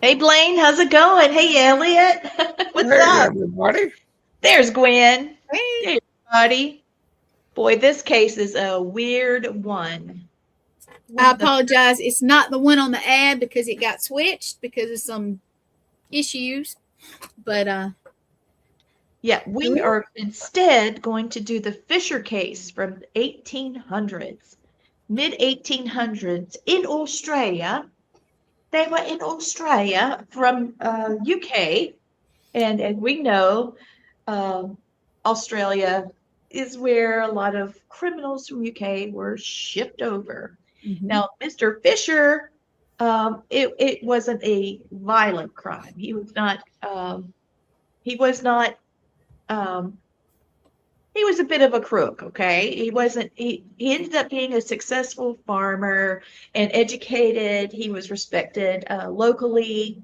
Hey Blaine, how's it going? Hey Elliot, what's Hey, up? everybody. There's Gwen. Hey, Hey everybody. Boy, this case is a weird one. One I of the apologize. It's not the one on the ad because it got switched because of some issues. But Yeah, we are instead going to do the Fisher case from 1800s, mid 1800s in Australia. They were in Australia from UK, and as we know, um, Australia is where a lot of criminals from UK were shipped over. mhm. Now, Mr. Fisher, it wasn't a violent crime. He was not. He was not. Um, he was a bit of a crook. Okay, he wasn't. He ended up being a successful farmer and educated. He was respected locally.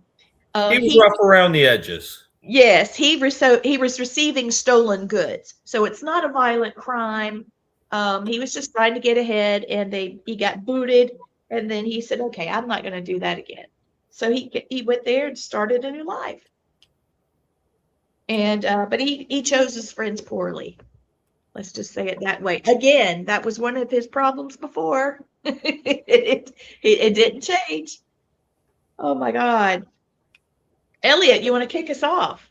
He was He rough around the edges. Yes, he was receiving stolen goods. So it's not a violent crime. He was just trying to get ahead and he got booted and then he said, "Okay, I'm not going to do that again." So he went there and started a new life. And but he chose his friends poorly. Let's just say it that way. Again, that was one of his problems before. It didn't change. Oh my God. Elliot, you want to kick us off?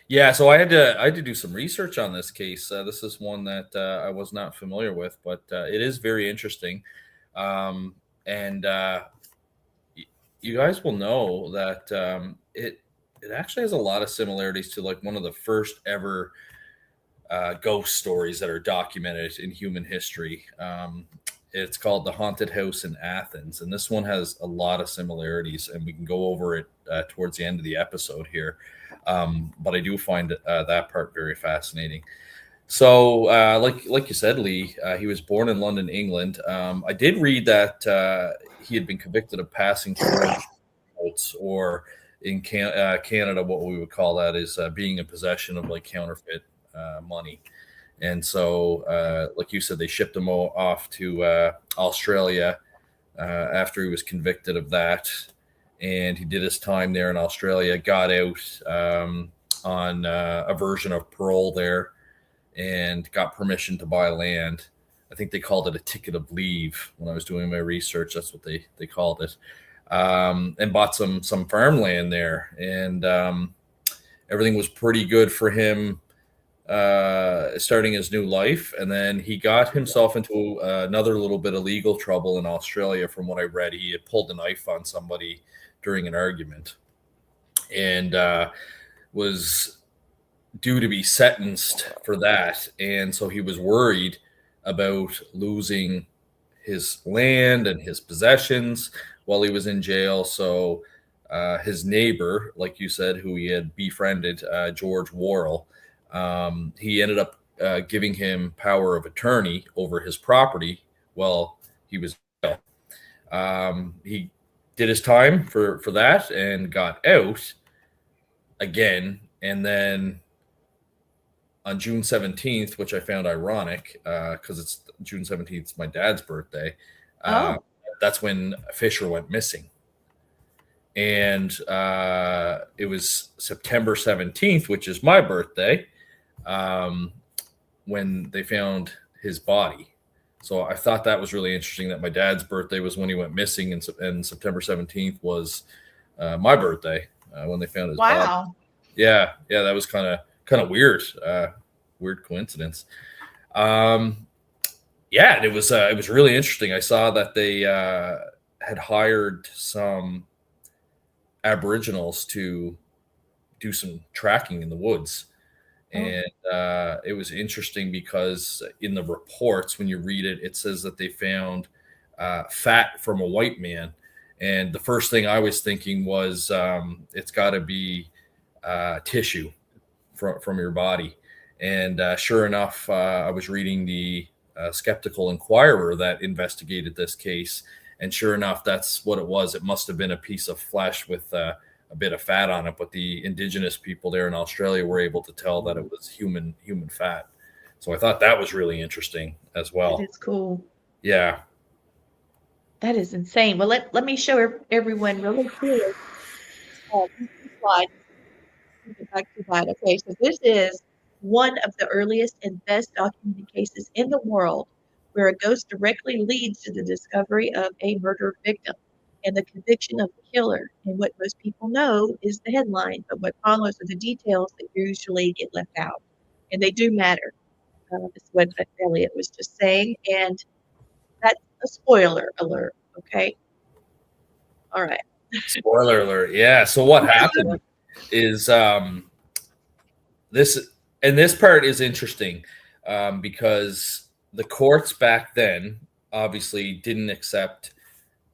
Yeah, so I had to do some research on this case. This is one that I was not familiar with, but it is very interesting. And you guys will know that it actually has a lot of similarities to like one of the first ever ghost stories that are documented in human history. It's called The Haunted House in Athens, and this one has a lot of similarities, and we can go over it towards the end of the episode here. But I do find that part very fascinating. So, like you said, Lee, he was born in London, England. I did read that he had been convicted of passing forged notes, or in Canada, what we would call that is being in possession of like counterfeit money. And so, like you said, they shipped him off to Australia after he was convicted of that. And he did his time there in Australia, got out on a version of parole there, and got permission to buy land. I think they called it a ticket of leave when I was doing my research. That's what they called it. And bought some farmland there, and everything was pretty good for him starting his new life. And then he got himself into another little bit of legal trouble in Australia. From what I read, he had pulled a knife on somebody during an argument, and was due to be sentenced for that. And so he was worried about losing his land and his possessions while he was in jail. So his neighbor, like you said, who he had befriended, George Worrell, he ended up giving him power of attorney over his property while he was in jail. He did his time for that and got out again. And then on June 17th, which I found ironic because it's June 17th, it's my dad's birthday. Uh, Oh, that's when Fisher went missing. And it was September 17th, which is my birthday, um, when they found his body. So I thought that was really interesting that my dad's birthday was when he went missing, and September 17th was my birthday when they found his body. wow. Yeah, that was kind of weird, weird coincidence. Um, yeah, and it was really interesting. I saw that they had hired some Aboriginals to do some tracking in the woods. Oh, And it was interesting because in the reports, when you read it, it says that they found fat from a white man. And the first thing I was thinking was it's got to be tissue from your body. And sure enough, I was reading the Skeptical Inquirer that investigated this case. And sure enough, that's what it was. It must have been a piece of flesh with a bit of fat on it, but the indigenous people there in Australia were able to tell that it was human fat. So I thought that was really interesting as that well. is cool. Yeah. That is insane. Well, let me show everyone really quick. slide. Get back to that. Okay, so this is one of the earliest and best documented cases in the world where a ghost directly leads to the discovery of a murder victim and the conviction of the killer. And what most people know is the headline, but what follows are the details that usually get left out. And they do matter. That's what Elliot was just saying. And that's a spoiler alert. Okay. All right. Spoiler alert. Yeah. So what happened is this part is interesting because the courts back then obviously didn't accept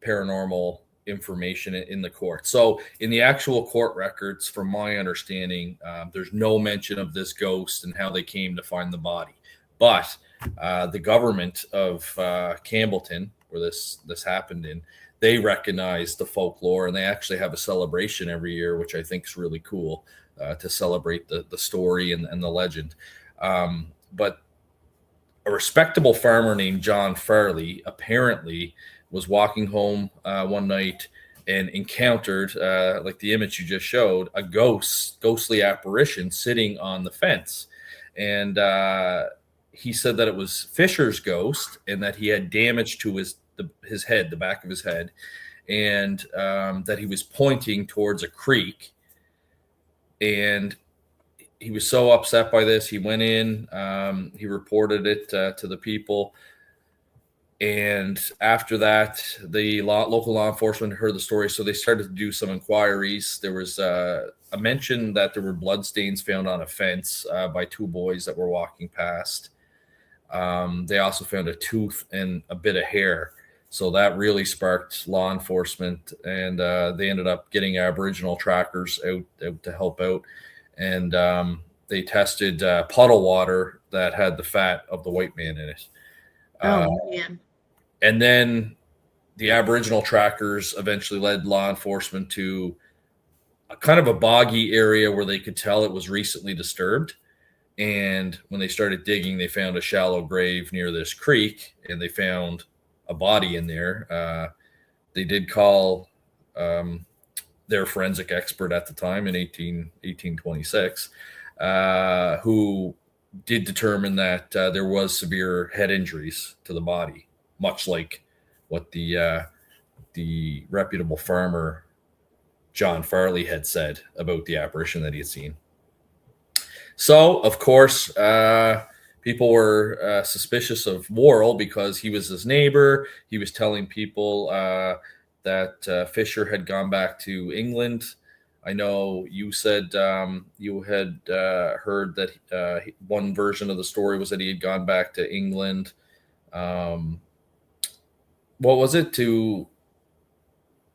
paranormal information in the court. So in the actual court records, from my understanding, there's no mention of this ghost and how they came to find the body. But the government of Campbellton, where this happened in, they recognize the folklore, and they actually have a celebration every year, which I think is really cool to celebrate the story and the legend. But a respectable farmer named John Farley apparently was walking home one night and encountered, like the image you just showed, a ghostly apparition sitting on the fence. And he said that it was Fisher's ghost and that he had damage to his head, the back of his head, and that he was pointing towards a creek. And he was so upset by this, he went in, he reported it to the people. And after that, the local law enforcement heard the story, so they started to do some inquiries. There was a mention that there were bloodstains found on a fence by two boys that were walking past. They also found a tooth and a bit of hair. So that really sparked law enforcement, and they ended up getting Aboriginal trackers out to help out. And they tested puddle water that had the fat of the white man in it. Man. And then the Aboriginal trackers eventually led law enforcement to a kind of a boggy area where they could tell it was recently disturbed. And when they started digging, they found a shallow grave near this creek, and they found a body in there. They did call their forensic expert at the time in 1826, who did determine that there was severe head injuries to the body, much like what the reputable farmer John Farley had said about the apparition that he had seen. So, of course, people were suspicious of Worrell because he was his neighbor. He was telling people that Fisher had gone back to England. I know you said you had heard that one version of the story was that he had gone back to England. What was it to?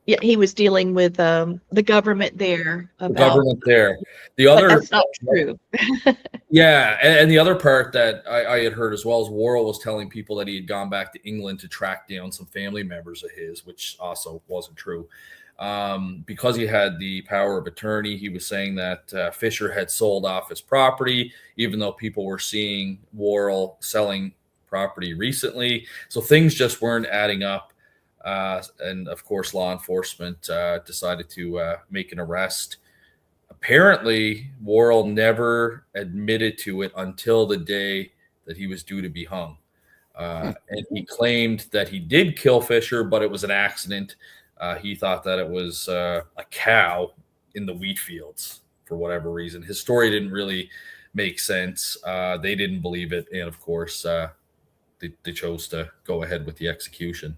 Yeah, he was dealing with the government there. The government there. The other, that's not true. Yeah, and the other part that I had heard as well is Worrell was telling people that he had gone back to England to track down some family members of his, which also wasn't true. Because he had the power of attorney, he was saying that Fisher had sold off his property, even though people were seeing Worrell selling property recently. So things just weren't adding up. And of course, law enforcement decided to make an arrest. Apparently, Worrell never admitted to it until the day that he was due to be hung. And he claimed that he did kill Fisher, but it was an accident. He thought that it was a cow in the wheat fields for whatever reason. His story didn't really make sense. They didn't believe it. And of course, they chose to go ahead with the execution.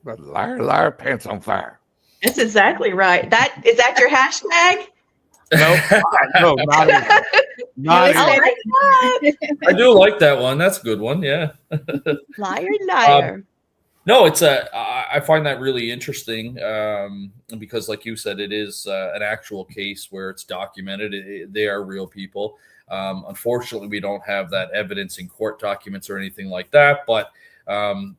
But liar, liar, pants on fire. That's exactly right. Is that your hashtag? No, not even. Not even. I do like that one. That's a good one. Yeah. Liar, liar. No, I find that really interesting because, like you said, it is an actual case where it's documented. They are real people. Unfortunately, we don't have that evidence in court documents or anything like that. But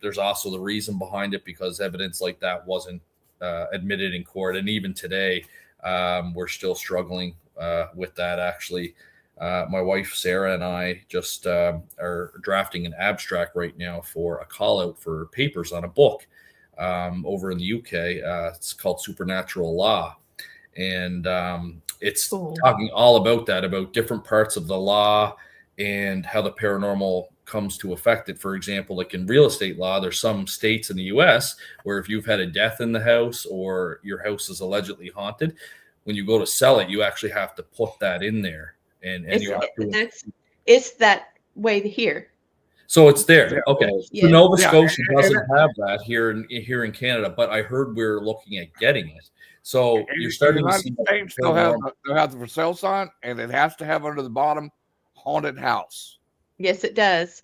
there's also the reason behind it, because evidence like that wasn't admitted in court. And even today, we're still struggling with that. Actually, my wife, Sarah, and I just are drafting an abstract right now for a call out for papers on a book over in the UK. It's called Supernatural Law. and it's Cool. talking all about that, about different parts of the law and how the paranormal comes to affect it. For example, like in real estate law, there's some states in the US where if you've had a death in the house or your house is allegedly haunted, when you go to sell it, you actually have to put that in there. And you have to, It's that way here. so it's there. Okay. Yeah. So Nova Yeah, Scotia and- doesn't have that here in Canada, but I heard we're looking at getting it. So you're starting to see States still have the for sale sign, and it has to have under the bottom haunted house. Yes, it does.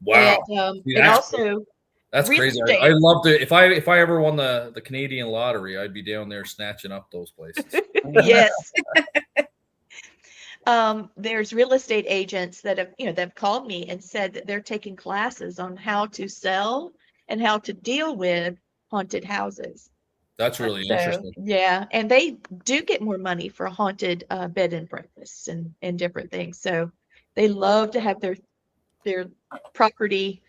wow. And, See, and also, that's real crazy. estate. I love to. If I ever won the Canadian lottery, I'd be down there snatching up those places. yes. There's real estate agents that have, they've called me and said that they're taking classes on how to sell and how to deal with haunted houses. That's really So, interesting. yeah, and they do get more money for haunted bed and breakfasts and different things. So they love to have their property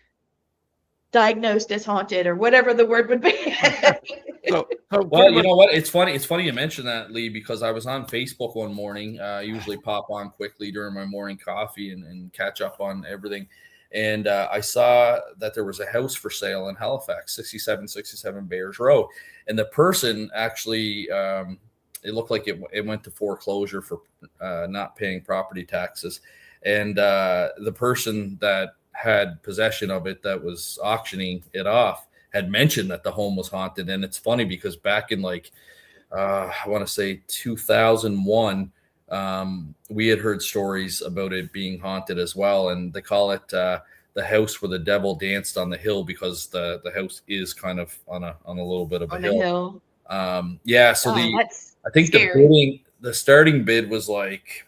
diagnosed as haunted or whatever the word would be. Well, you know what? It's funny. It's funny you mentioned that, Lee, because I was on Facebook one morning. I usually pop on quickly during my morning coffee and catch up on everything. And I saw that there was a house for sale in Halifax, 6767 Bears Road. And the person actually, it looked like it went to foreclosure for not paying property taxes. And the person that had possession of it, that was auctioning it off, had mentioned that the home was haunted. And it's funny because back in I want to say 2001, we had heard stories about it being haunted as well. And they call it the house where the devil danced on the hill, because the house is kind of on a little bit of a hill. Yeah. So I think the starting bid was like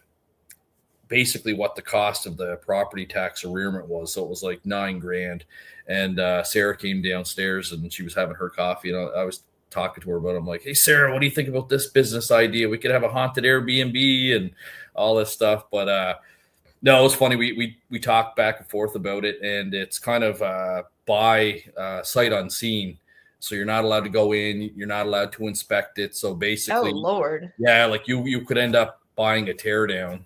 basically what the cost of the property tax arrearment was. So it was like $9,000. And Sarah came downstairs and she was having her coffee, and I was talking to her about it. I'm like, hey, Sarah, what do you think about this business idea? We could have a haunted Airbnb and all this stuff. But no, it's funny. We talked back and forth about it, and it's kind of by sight unseen. So you're not allowed to go in. You're not allowed to inspect it. So basically, oh Lord, yeah, like you could end up buying a teardown.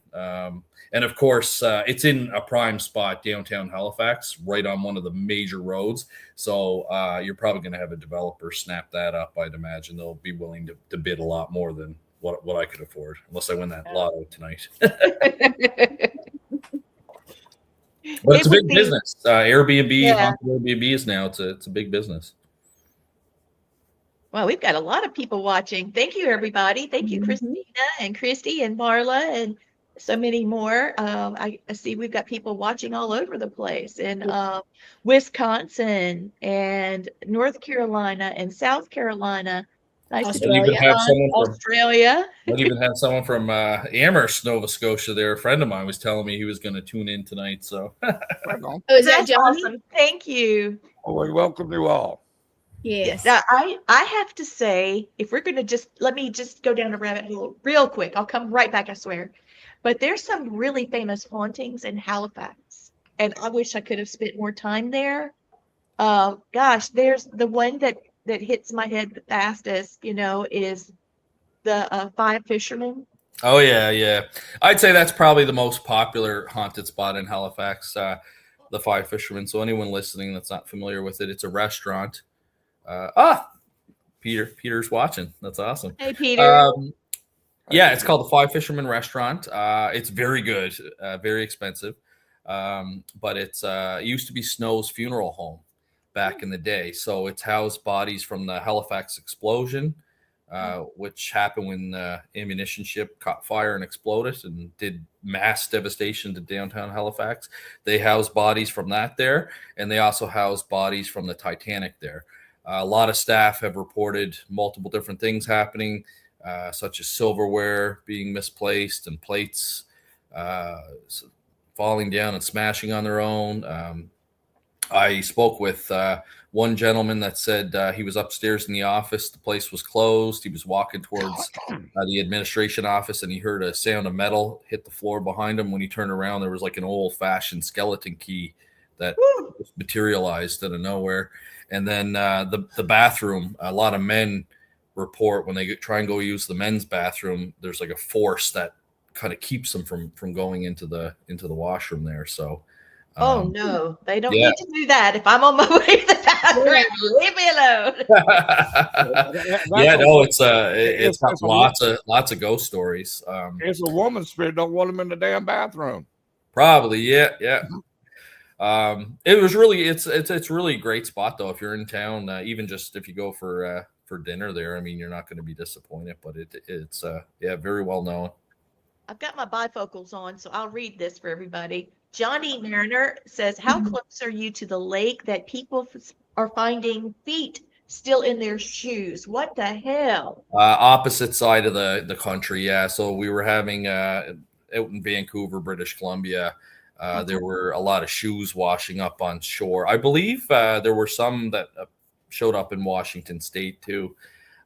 And of course, it's in a prime spot, downtown Halifax, right on one of the major roads. So you're probably going to have a developer snap that up. I'd imagine they'll be willing to bid a lot more than what I could afford, unless I win that lotto tonight. But it's a big business. Airbnb, haunted Airbnbs now. It's a big business. Well, we've got a lot of people watching. Thank you, everybody. Thank you, Christina and Christy and Marla and so many more. I see we've got people watching all over the place in Wisconsin and North Carolina and South Carolina. Nice Australia. to be on Australia. Might even have someone from Amherst, Nova Scotia there. A friend of mine was telling me he was going to tune in tonight. So, oh, is that That's Johnny? awesome. Thank you. Oh, we welcome you all. Yes. Now, I have to say, if we're going to let me just go down a rabbit hole real quick. I'll come right back, I swear. But there's some really famous hauntings in Halifax, and I wish I could have spent more time there. Gosh, there's the one that hits my head the fastest, is the Five Fishermen. oh yeah. I'd say that's probably the most popular haunted spot in Halifax, the Five Fishermen. So anyone listening that's not familiar with it, it's a restaurant. Peter's watching. That's awesome. Hey, Peter. Yeah, it's called the Five Fishermen Restaurant. It's very good, very expensive. But it used to be Snow's funeral home back in the day. So it's housed bodies from the Halifax explosion, which happened when the ammunition ship caught fire and exploded and did mass devastation to downtown Halifax. They house bodies from that there, and they also house bodies from the Titanic there. A lot of staff have reported multiple different things happening, such as silverware being misplaced and plates falling down and smashing on their own. I spoke with one gentleman that said he was upstairs in the office. The place was closed. He was walking towards the administration office, and he heard a sound of metal hit the floor behind him. When he turned around, there was like an old-fashioned skeleton key that materialized out of nowhere. And then the bathroom, a lot of men report when they try and go use the men's bathroom, there's like a force that kind of keeps them from going into the washroom there. So Oh no, they don't yeah. need to do that. If I'm on my way to the bathroom, leave me alone. Yeah, no, it's got lots of ghost stories. It's a woman's spirit. Don't want them in the damn bathroom. Probably, yeah. It was really it's really a great spot though. If you're in town, even just if you go for dinner there, I mean, you're not going to be disappointed. But it's very well known. I've got my bifocals on, so I'll read this for everybody. Johnny Mariner says, how close are you to the lake that people are finding feet still in their shoes? What the hell? Opposite side of the country, yeah. So we were having out in Vancouver, British Columbia. There were a lot of shoes washing up on shore. I believe there were some that showed up in Washington State too.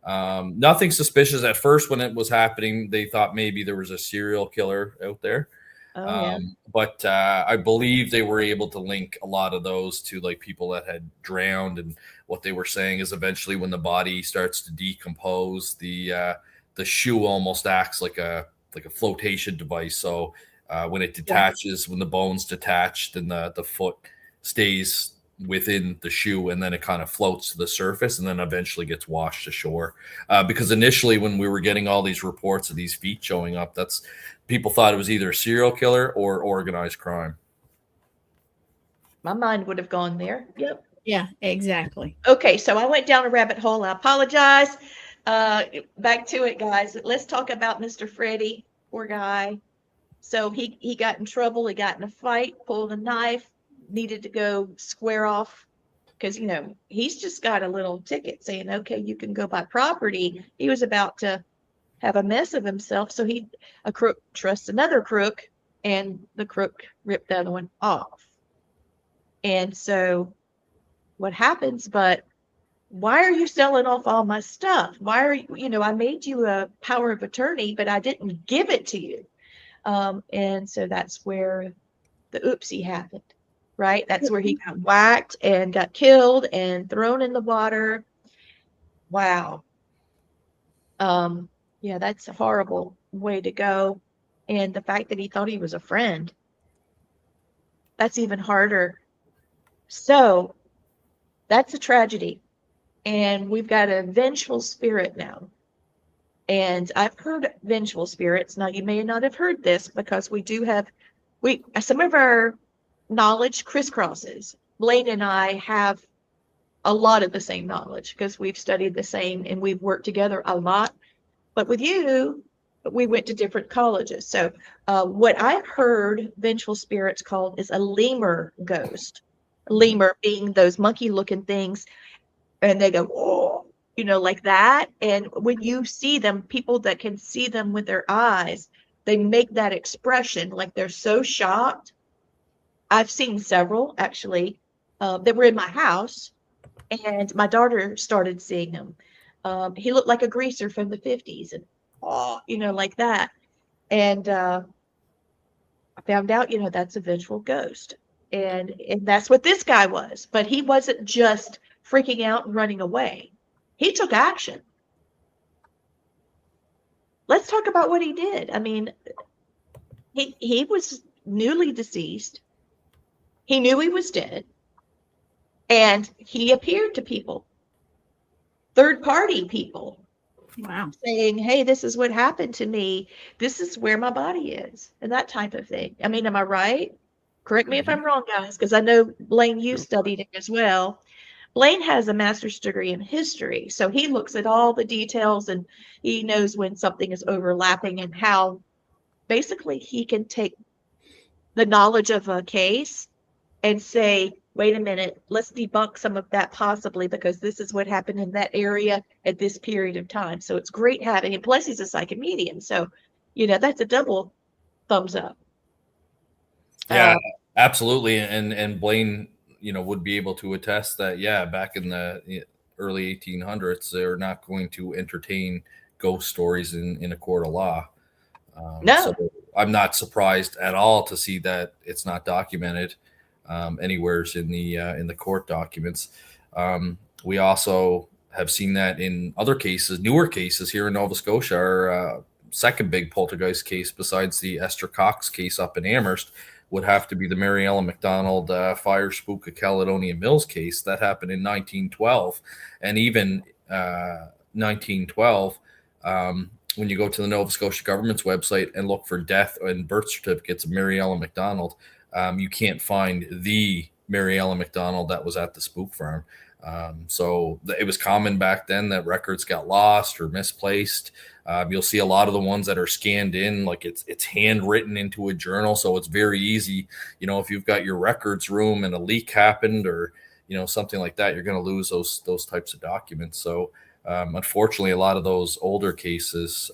Nothing suspicious at first when it was happening. They thought maybe there was a serial killer out there. But I believe they were able to link a lot of those to like people that had drowned. And what they were saying is eventually when the body starts to decompose, the shoe almost acts like a flotation device. So when it detaches, when the bones detach, then the foot stays within the shoe and then it kind of floats to the surface and then eventually gets washed ashore. Because initially when we were getting all these reports of these feet showing up, people thought it was either a serial killer or organized crime. My mind would have gone there. Yep. Yeah, exactly. Okay, so I went down a rabbit hole. I apologize. Back to it, guys. Let's talk about Mr. Freddie, poor guy. So he got in trouble. He got in a fight, pulled a knife, needed to go square off because, he's just got a little ticket saying, okay, you can go buy property. He was about to have a mess of himself. So a crook trusts another crook, and the crook ripped the other one off. And so what happens, but why are you selling off all my stuff? Why are you, I made you a power of attorney, but I didn't give it to you. And so that's where the oopsie happened, right? That's where he got whacked and got killed and thrown in the water. Wow. Yeah, that's a horrible way to go. And the fact that he thought he was a friend, that's even harder. So that's a tragedy. And we've got a vengeful spirit now. And I've heard vengeful spirits. Now, you may not have heard this because some of our knowledge crisscrosses. Blaine and I have a lot of the same knowledge because we've studied the same and we've worked together a lot. But with you, we went to different colleges. So what I've heard vengeful spirits called is a lemur ghost. Lemur being those monkey-looking things, and they go, oh, like that. And when you see them, people that can see them with their eyes, they make that expression like they're so shocked. I've seen several, actually, that were in my house, and my daughter started seeing them. He looked like a greaser from the 50s and, like that. And I found out, that's a vengeful ghost. And that's what this guy was. But he wasn't just freaking out and running away. He took action. Let's talk about what he did. I mean, he was newly deceased. He knew he was dead. And he appeared to people. Third-party people. Wow. Saying, hey, this is what happened to me. This is where my body is. And that type of thing. I mean, am I right? Correct me if I'm wrong, guys, because I know, Blaine, you studied it as well. Blaine has a master's degree in history, so he looks at all the details and he knows when something is overlapping and how basically he can take the knowledge of a case and say, wait a minute, let's debunk some of that possibly because this is what happened in that area at this period of time. So it's great having him. Plus he's a psychic medium. So, that's a double thumbs up. Yeah, absolutely. And Blaine, would be able to attest that, back in the early 1800s, they're not going to entertain ghost stories in a court of law. No. So I'm not surprised at all to see that it's not documented anywhere in the court documents. We also have seen that in other cases, newer cases here in Nova Scotia. Our second big poltergeist case, besides the Esther Cox case up in Amherst, would have to be the Mary Ellen McDonald fire spook of Caledonia Mills case that happened in 1912. And even 1912, when you go to the Nova Scotia government's website and look for death and birth certificates of Mary Ellen McDonald, you can't find the Mary Ellen McDonald that was at the spook farm. So it was common back then that records got lost or misplaced. You'll see a lot of the ones that are scanned in, like it's handwritten into a journal. So it's very easy, if you've got your records room and a leak happened or, something like that, you're going to lose those types of documents. So unfortunately, a lot of those older cases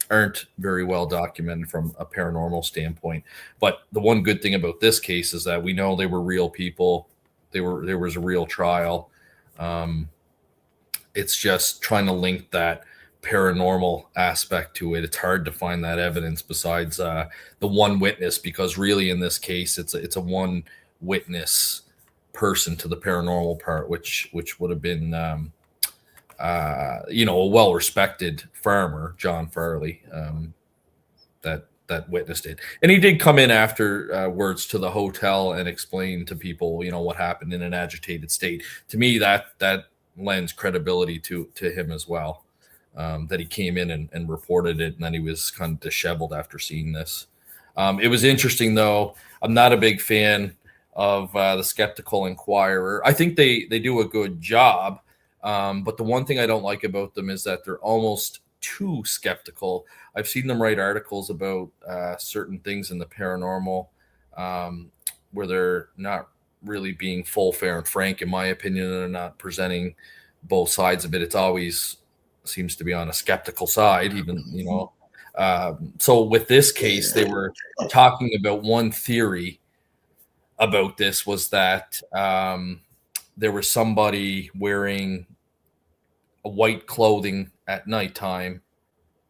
aren't very well documented from a paranormal standpoint. But the one good thing about this case is that we know they were real people. There was a real trial. It's just trying to link that paranormal aspect to it. It's hard to find that evidence besides the one witness, because really in this case, it's a one witness person to the paranormal part, which would have been a well-respected farmer, John Farley, that witnessed it. And he did come in afterwards to the hotel and explain to people, what happened in an agitated state. To me, that lends credibility to him as well, that he came in and reported it, and then he was kind of disheveled after seeing this. It was interesting, though. I'm not a big fan of the Skeptical Inquirer. I think they do a good job. But the one thing I don't like about them is that they're almost too skeptical. I've seen them write articles about certain things in the paranormal where they're not really being full, fair, and frank, in my opinion, and they're not presenting both sides of it. It's always seems to be on a skeptical side, even, So with this case, they were talking about one theory about this was that there was somebody wearing a white clothing at nighttime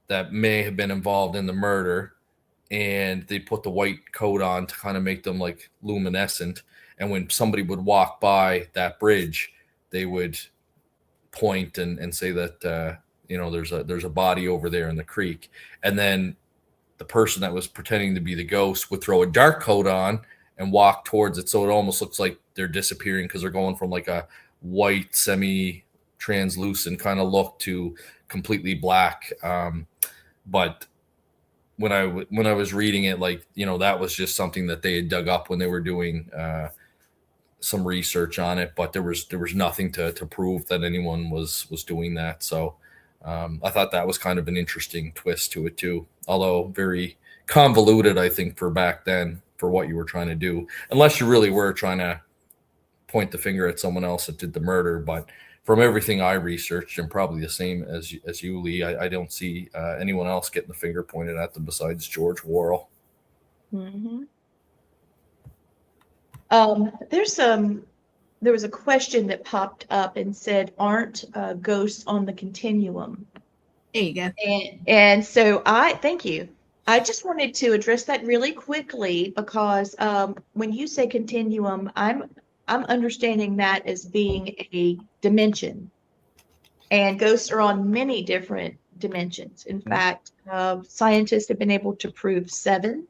that may have been involved in the murder, and they put the white coat on to kind of make them like luminescent. And when somebody would walk by that bridge, they would point and say that there's a body over there in the creek. And then the person that was pretending to be the ghost would throw a dark coat on and walk towards it, so it almost looks like they're disappearing because they're going from like a white semi-translucent kind of look to completely black. But when I was reading it, that was just something that they had dug up when they were doing some research on it. But there was nothing to prove that anyone was doing that. So I thought that was kind of an interesting twist to it too, although very convoluted, I think, for back then, for what you were trying to do, unless you really were trying to point the finger at someone else that did the murder. But from everything I researched, and probably the same as you, Lee, I don't see anyone else getting the finger pointed at them besides George Worrell. Mm-hmm. There was a question that popped up and said, aren't ghosts on the continuum? There you go. And so thank you. I just wanted to address that really quickly because when you say continuum, I'm understanding that as being a dimension, and ghosts are on many different dimensions. In fact, scientists have been able to prove 7,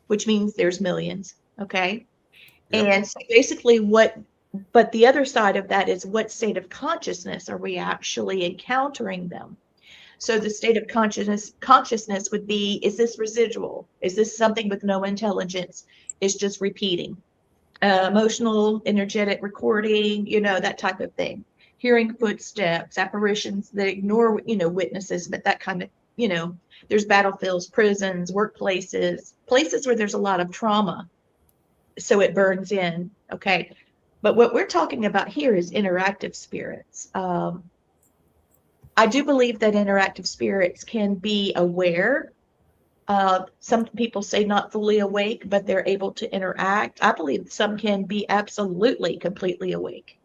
which means there's millions. Okay. Yep. And so basically but the other side of that is, what state of consciousness are we actually encountering them? So the state of consciousness would be, is this residual? Is this something with no intelligence? It's just repeating. Emotional, energetic recording, that type of thing. Hearing footsteps, apparitions that ignore, witnesses, but that kind of, there's battlefields, prisons, workplaces, places where there's a lot of trauma. So it burns in. Okay. But what we're talking about here is interactive spirits. I do believe that interactive spirits can be aware. Some people say not fully awake, but they're able to interact. I believe some can be absolutely completely awake,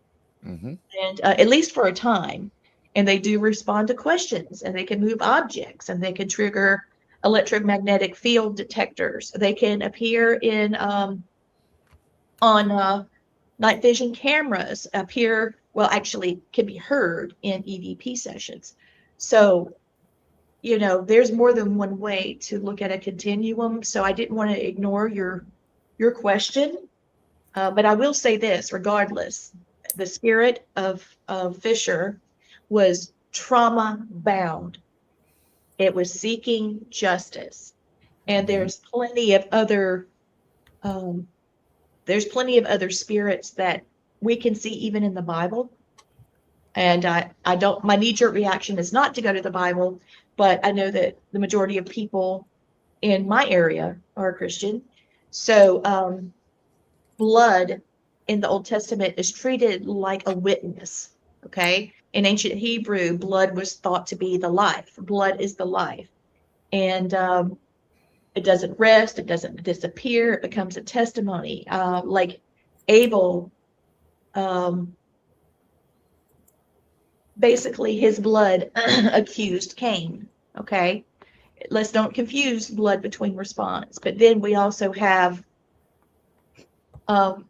and at least for a time. And they do respond to questions, and they can move objects, and they can trigger electromagnetic field detectors. They can appear in on night vision cameras, appear well, actually can be heard in EVP sessions. So, there's more than one way to look at a continuum. So I didn't want to ignore your question. But I will say this, regardless, the spirit of Fisher was trauma bound. It was seeking justice. And there's plenty of other spirits that we can see even in the Bible. And I don't, my knee-jerk reaction is not to go to the Bible, but I know that the majority of people in my area are Christian. So blood in the Old Testament is treated like a witness. Okay. In ancient Hebrew, blood was thought to be the life. Blood is the life. And it doesn't rest, it doesn't disappear, it becomes a testimony. Like Abel, basically his blood accused Cain. Okay. Let's don't confuse blood between response. But then we also have, and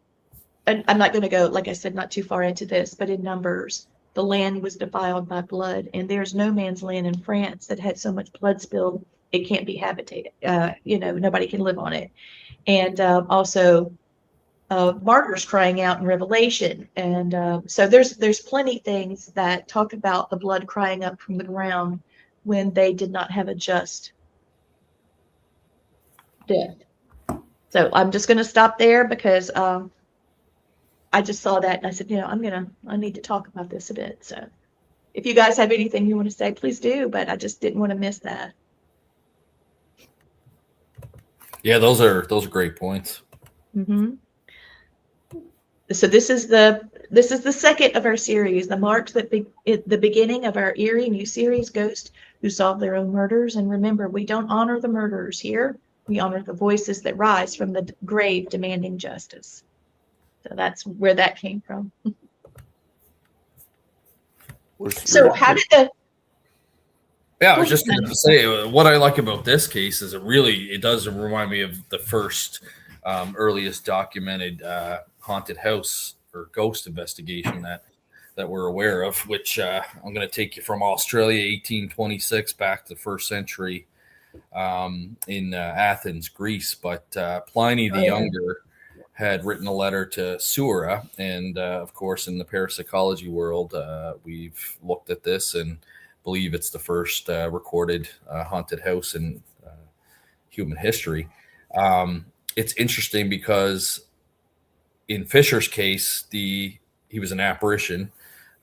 I'm not going to go, like I said, not too far into this, but in Numbers, the land was defiled by blood, and there's no man's land in France that had so much blood spilled it can't be habitated. Nobody can live on it. And also martyrs crying out in Revelation. And so there's plenty of things that talk about the blood crying up from the ground when they did not have a just death. So I'm just going to stop there because I just saw that and I said, I need to talk about this a bit. So if you guys have anything you want to say, please do. But I just didn't want to miss that. Yeah, those are great points. Mm-hmm. So this is the second of our series, the marks that the beginning of our eerie new series, Ghosts Who Solve Their Own Murders. And remember, we don't honor the murderers here. We honor the voices that rise from the grave demanding justice. So that's where that came from. So how did the... Yeah, I was just going to say, what I like about this case is it does remind me of the first earliest documented haunted house or ghost investigation that we're aware of, which I'm going to take you from Australia, 1826, back to the first century in Athens, Greece. But Pliny the Younger had written a letter to Sura, and of course, in the parapsychology world, we've looked at this and believe it's the first recorded haunted house in human history. It's interesting because in Fisher's case, he was an apparition,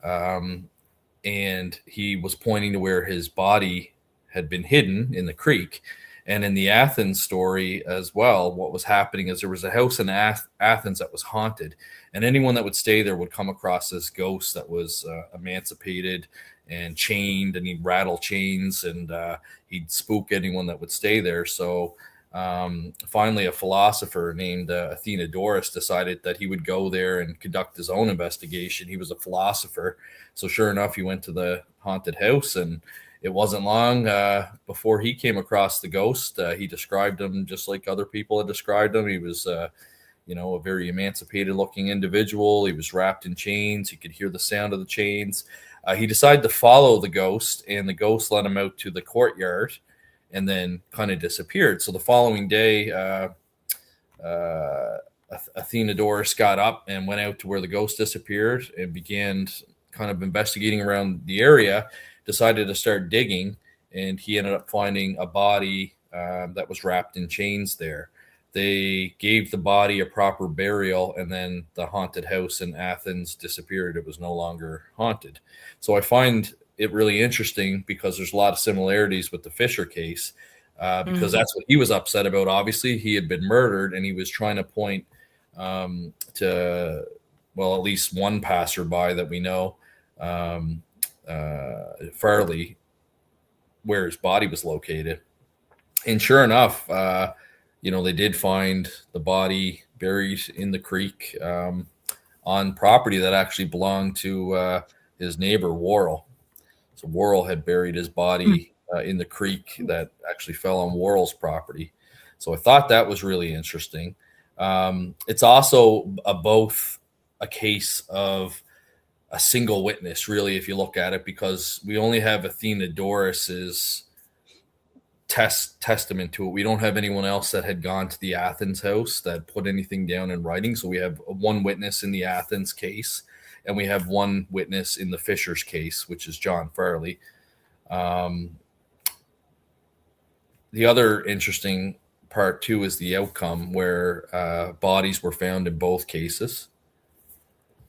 and he was pointing to where his body had been hidden in the creek. And in the Athens story as well, what was happening is there was a house in Athens that was haunted, and anyone that would stay there would come across this ghost that was emancipated and chained, and he'd rattle chains, and he'd spook anyone that would stay there. So finally, a philosopher named Athenodorus decided that he would go there and conduct his own investigation. He was a philosopher. So sure enough, he went to the haunted house, and it wasn't long before he came across the ghost. He described him just like other people had described him. He was, a very emancipated looking individual. He was wrapped in chains. He could hear the sound of the chains. He decided to follow the ghost, and the ghost led him out to the courtyard and then kind of disappeared. So the following day, Athenodorus got up and went out to where the ghost disappeared and began kind of investigating around the area, decided to start digging, and he ended up finding a body that was wrapped in chains there. They gave the body a proper burial, and then the haunted house in Athens disappeared. It was no longer haunted. So I find it really interesting because there's a lot of similarities with the Fisher case, because that's what he was upset about. Obviously, he had been murdered, and he was trying to point to, well, at least one passerby that we know, Farley, where his body was located. And sure enough, they did find the body buried in the creek on property that actually belonged to his neighbor, Worrell. So Worrell had buried his body in the creek that actually fell on Worrell's property. So I thought that was really interesting. It's also both a case of a single witness, really, if you look at it, because we only have Athenadoris's testament to it. We don't have anyone else that had gone to the Athens house that put anything down in writing. So we have one witness in the Athens case, and we have one witness in the Fishers case, which is John Farley. The other interesting part too is the outcome, where bodies were found in both cases,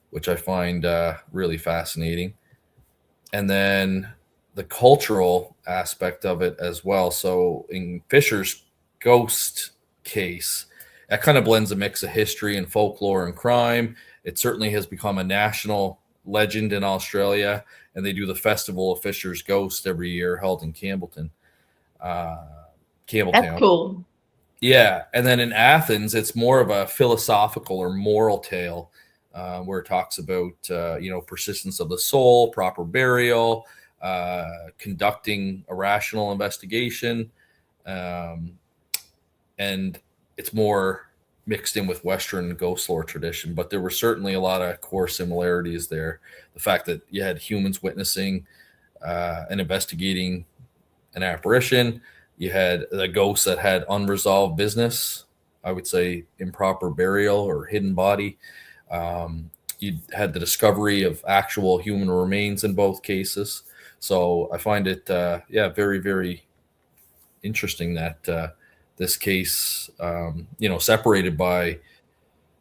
which I find really fascinating. And then the cultural aspect of it as well. So in Fisher's ghost case, that kind of blends a mix of history and folklore and crime. It certainly has become a national legend in Australia, and they do the Festival of Fisher's Ghost every year, held in Campbelltown. That's cool. Yeah, and then in Athens, it's more of a philosophical or moral tale, where it talks about persistence of the soul, proper burial, conducting a rational investigation, and it's more mixed in with Western ghost lore tradition. But there were certainly a lot of core similarities there. The fact that you had humans witnessing and investigating an apparition. You had the ghosts that had unresolved business, I would say improper burial or hidden body. You had the discovery of actual human remains in both cases. So I find it, very, very interesting that this case, separated by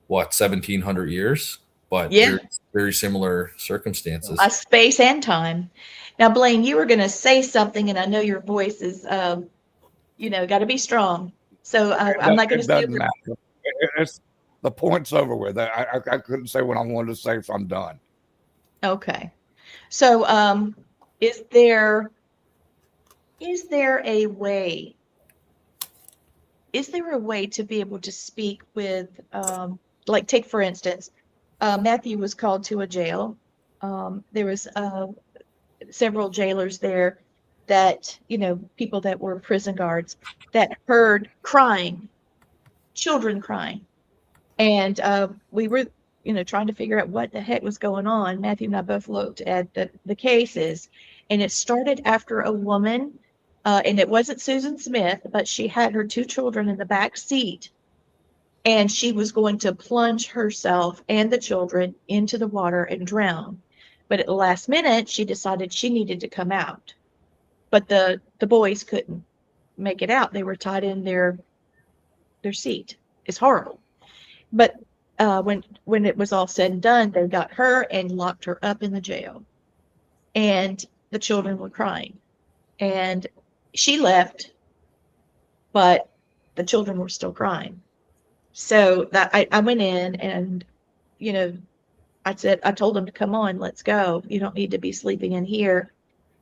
1,700 years, but very, very similar circumstances. Space and time. Now, Blaine, you were going to say something, and I know your voice is, got to be strong. So I'm not going to say. It doesn't matter. The point's over with. I couldn't say what I wanted to say, so I'm done. Okay. So is there a way to be able to speak with, take for instance, Matthew was called to a jail. There was several jailers there that, people that were prison guards that heard crying, children crying. And we were, trying to figure out what the heck was going on. Matthew and I both looked at the cases, and it started after a woman, and it wasn't Susan Smith, but she had her two children in the back seat, and she was going to plunge herself and the children into the water and drown. But at the last minute, she decided she needed to come out. But the boys couldn't make it out. They were tied in their seat. It's horrible. But when it was all said and done, they got her and locked her up in the jail. And the children were crying. And she left, but the children were still crying. So that I went in and, I told them to come on, let's go. You don't need to be sleeping in here.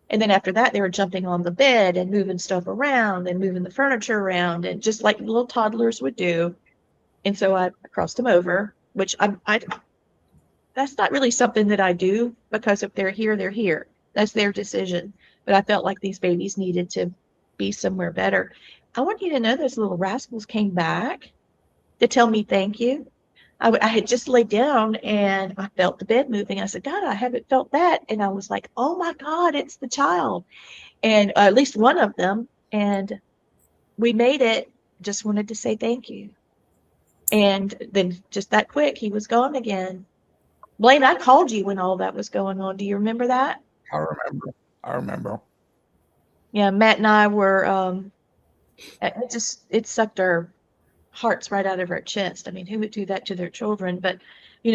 And then after that, they were jumping on the bed and moving stuff around and moving the furniture around, and just like little toddlers would do. And so I crossed them over, which that's not really something that I do, because if they're here, they're here. That's their decision. But I felt like these babies needed to be somewhere better. I want you to know those little rascals came back to tell me thank you. I had just laid down and I felt the bed moving. I said, God, I haven't felt that. And I was like, oh my God, it's the child. And at least one of them. And we made it. Just wanted to say thank you. And then just that quick, he was gone again. Blaine, I called you when all that was going on. Do you remember that? I remember. Yeah, Matt and I were, it sucked our hearts right out of her chest. I mean, who would do that to their children? But,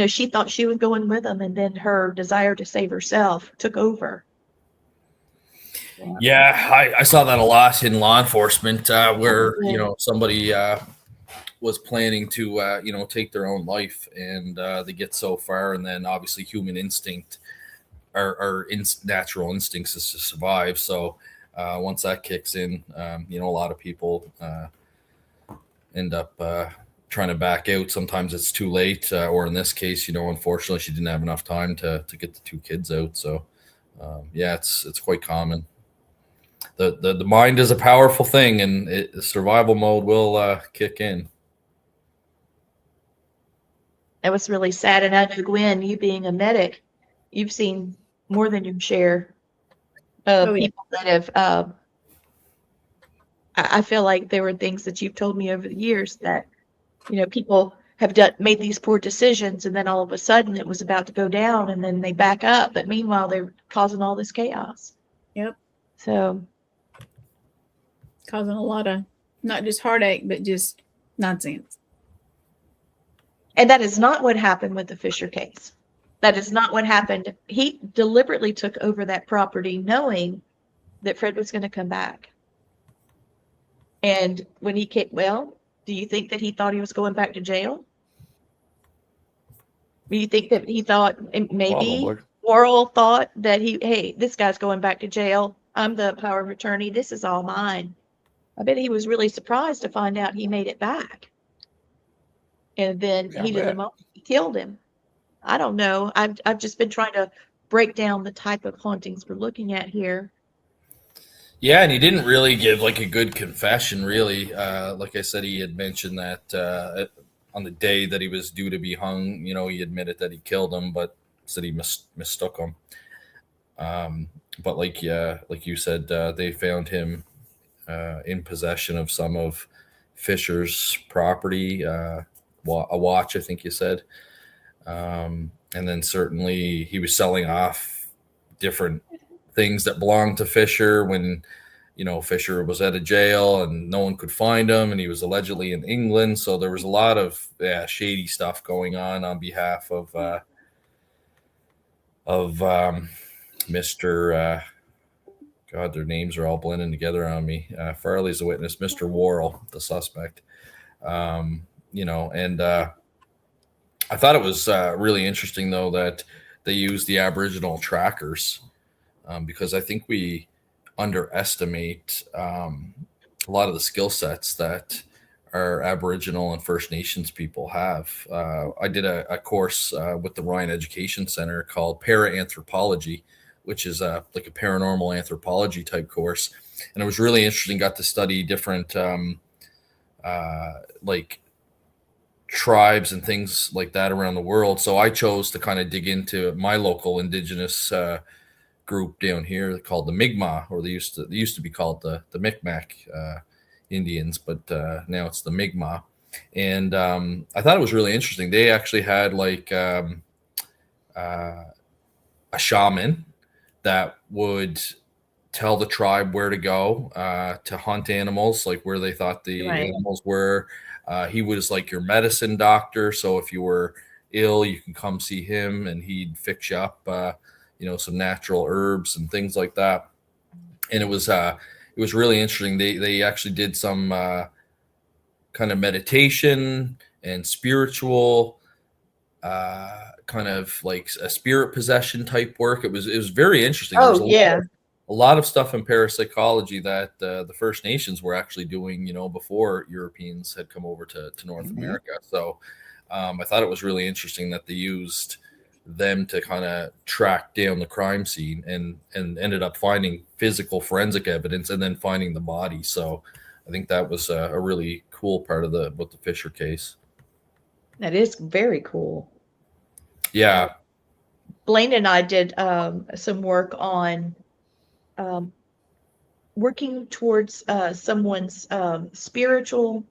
she thought she was going with them, and then her desire to save herself took over. Yeah, I saw that a lot in law enforcement, where, somebody was planning to, take their own life, and they get so far, and then obviously human instinct, our natural instincts is to survive. So once that kicks in, a lot of people end up trying to back out. Sometimes it's too late, or in this case, unfortunately, she didn't have enough time to get the two kids out. So, it's quite common. The mind is a powerful thing, and the survival mode will kick in. That was really sad. And I know, Gwen, you being a medic, you've seen more than your share of Oh, yeah. people that have. I feel like there were things that you've told me over the years that, people have made these poor decisions, and then all of a sudden it was about to go down, and then they back up. But meanwhile, they're causing all this chaos. Yep. So, Causing a lot of not just heartache, but just nonsense. and that is not what happened with the Fisher case. That is not what happened. He deliberately took over that property knowing that Fred was going to come back. And when he came, well, do you think that he thought he was going back to jail? Do you think that he thought maybe Probably. Worrell thought that hey, this guy's going back to jail. I'm the power of attorney. This is all mine. I bet he was really surprised to find out he made it back. And then Yeah, I heat of the bet. moment, he killed him. I don't know. I've just been trying to break down the type of hauntings we're looking at here. Yeah, and he didn't really give like a good confession, really. Like I said, he had mentioned that on the day that he was due to be hung, he admitted that he killed him, but said he mistook him. But like you said, they found him in possession of some of Fisher's property, a watch, I think you said. And then certainly he was selling off different things that belonged to Fisher when, Fisher was at a jail and no one could find him, and he was allegedly in England. So there was a lot of shady stuff going on behalf of Mr. God, their names are all blending together on me. Farley's a witness, Mr. Worrell, the suspect. And I thought it was really interesting, though, that they used the Aboriginal trackers because I think we underestimate a lot of the skill sets that our Aboriginal and First Nations people have. I did a course with the Ryan Education Center called Paraanthropology, which is like a paranormal anthropology type course. And it was really interesting. Got to study different like tribes and things like that around the world. So I chose to kind of dig into my local Indigenous group down here called the Mi'kmaq, or they used to be called the Micmac Indians, but now it's the Mi'kmaq. And I thought it was really interesting. They actually had like a shaman that would tell the tribe where to go to hunt animals, like where they thought the animals were. He was like your medicine doctor. So if you were ill, you can come see him and he'd fix you up, some natural herbs and things like that. And it was really interesting. They actually did some kind of meditation and spiritual kind of like a spirit possession type work. It was very interesting. Oh, yeah. A lot of stuff in parapsychology that the First Nations were actually doing, before Europeans had come over to North America. So I thought it was really interesting that they used them to kind of track down the crime scene and ended up finding physical forensic evidence and then finding the body. So I think that was a really cool part of the Fisher case. That is very cool. Yeah. Blaine and I did some work on working towards someone's spiritual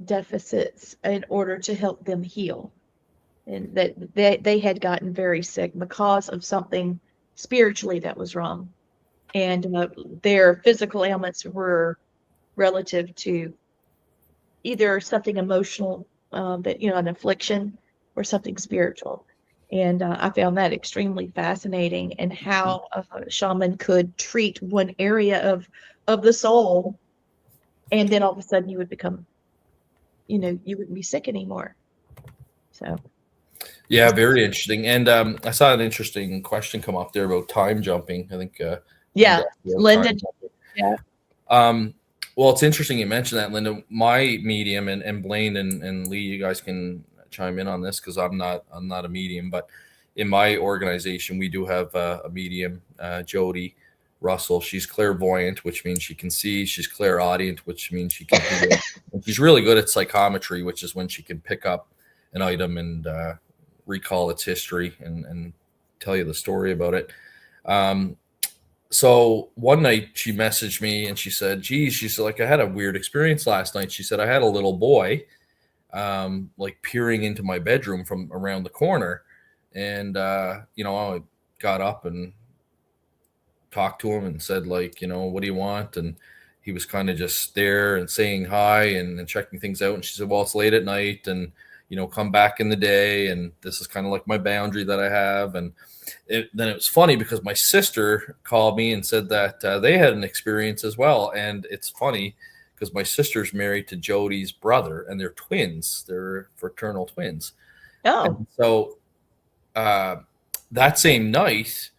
deficits in order to help them heal. And that they had gotten very sick because of something spiritually that was wrong. And their physical ailments were relative to either something emotional, that an affliction, or something spiritual. And I found that extremely fascinating, and how a shaman could treat one area of the soul, and then all of a sudden you would become, you wouldn't be sick anymore. So. Yeah, very interesting. And I saw an interesting question come up there about time jumping. I think. Linda. Yeah. Well, it's interesting you mentioned that, Linda. My medium and Blaine and Lee, you guys can chime in on this because I'm not a medium, but in my organization we do have a medium, Jody Russell. She's clairvoyant, which means she can see. She's clairaudient, which means she can hear. And she's really good at psychometry, which is when she can pick up an item and recall its history and tell you the story about it. So one night she messaged me and she said, geez, she's like, I had a weird experience last night. She said, I had a little boy like peering into my bedroom from around the corner. And, you know, I got up and talked to him and said, like, you know, what do you want? And he was kind of just there and saying hi and checking things out. And she said, well, it's late at night and, you know, come back in the day. And this is kind of like my boundary that I have. And then it was funny because my sister called me and said that they had an experience as well. And it's funny because my sister's married to Jody's brother and they're twins. They're fraternal twins. Oh, And so that same night,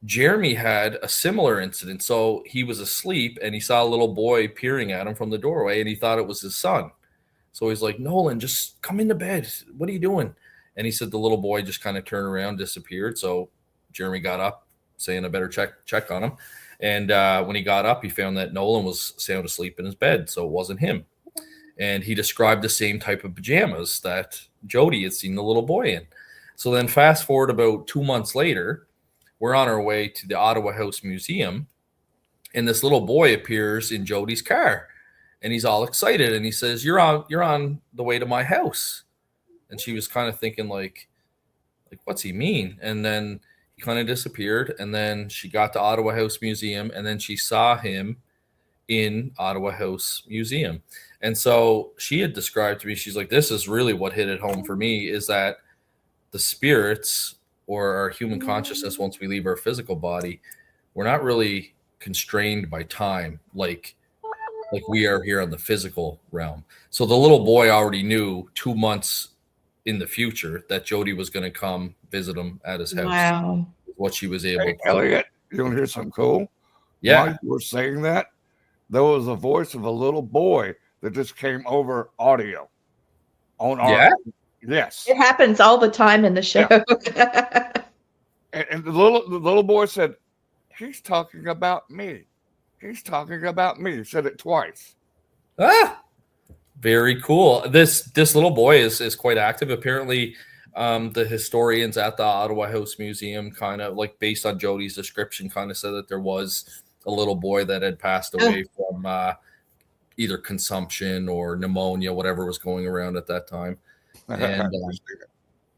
Jeremy had a similar incident. So he was asleep and he saw a little boy peering at him from the doorway and he thought it was his son. So he's like, Nolan, just come into bed. What are you doing? And he said the little boy just kind of turned around, disappeared. So Jeremy got up saying I better check on him. And when he got up, he found that Nolan was sound asleep in his bed. So it wasn't him. And he described the same type of pajamas that Jody had seen the little boy in. So then fast forward about 2 months later, we're on our way to the Ottawa House Museum. And this little boy appears in Jody's car. And he's all excited. And he says, you're on the way to my house. And she was kind of thinking like, what's he mean? And then he kind of disappeared. And then she got to Ottawa House Museum. And then she saw him in Ottawa House Museum. And so she had described to me, she's like, this is really what hit it home for me, is that the spirits or our human consciousness, once we leave our physical body, we're not really constrained by time like we are here on the physical realm. So the little boy already knew 2 months in the future that Jody was going to come visit him at his house. wow. What she was able to. Elliot, you want to hear something cool? Yeah. While you were saying that, there was a voice of a little boy that just came over audio. On our, Yeah? Yes. It happens all the time in the show. And the little boy said, he's talking about me. He's talking about me. He said it twice. Ah, very cool. This little boy is quite active. Apparently, the historians at the Ottawa House Museum kind of like based on Jody's description kind of said that there was a little boy that had passed away from either consumption or pneumonia, whatever was going around at that time. And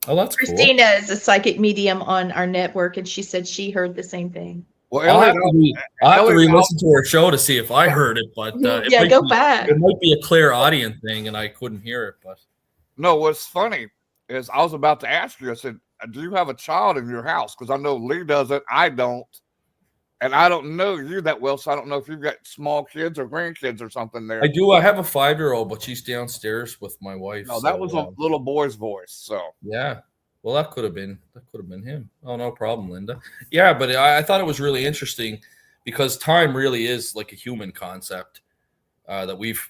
oh, that's cool. Christina is a psychic medium on our network, and she said she heard the same thing. Well, I'll have Elliot, to re-listen to her show to see if I heard it, but yeah, go back. It might be a clear audience thing, and I couldn't hear it. But no, what's funny is I was about to ask you. I said, "Do you have a child in your house?" Because I know Lee doesn't, I don't, and I don't know you that well, so I don't know if you've got small kids or grandkids or something there. I do. I have a 5-year-old, but she's downstairs with my wife. No, that was a little boy's voice. So yeah. Well, that could have been him. Oh, no problem, Linda. Yeah, but I thought it was really interesting because time really is like a human concept that we've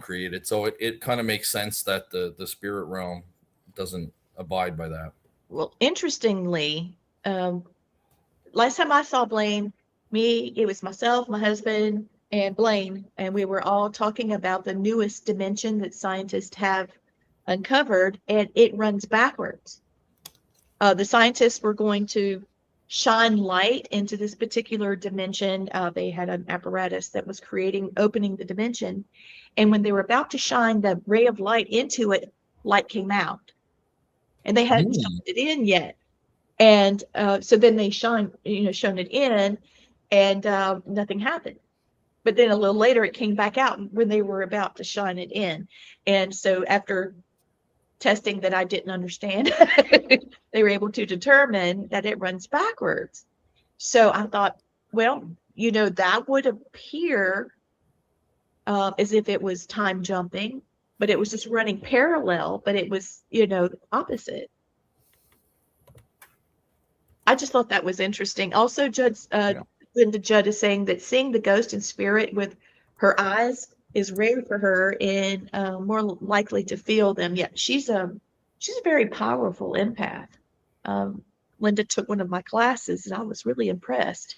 created. So it kind of makes sense that the spirit realm doesn't abide by that. Well, interestingly, last time I saw Blaine, it was myself, my husband, and Blaine, and we were all talking about the newest dimension that scientists have uncovered, and it runs backwards. The scientists were going to shine light into this particular dimension. They had an apparatus that was opening the dimension. And when they were about to shine the ray of light into it, light came out. And they hadn't shined it in yet. And so then they shone it in, and nothing happened. But then a little later, it came back out when they were about to shine it in. And so after testing that I didn't understand, they were able to determine that it runs backwards. So I thought, well, that would appear as if it was time jumping, but it was just running parallel, but it was, the opposite. I just thought that was interesting. Also, Linda Judd is saying that seeing the ghost in spirit with her eyes is rare for her and more likely to feel them. Yeah, she's a very powerful empath. Linda took one of my classes, and I was really impressed.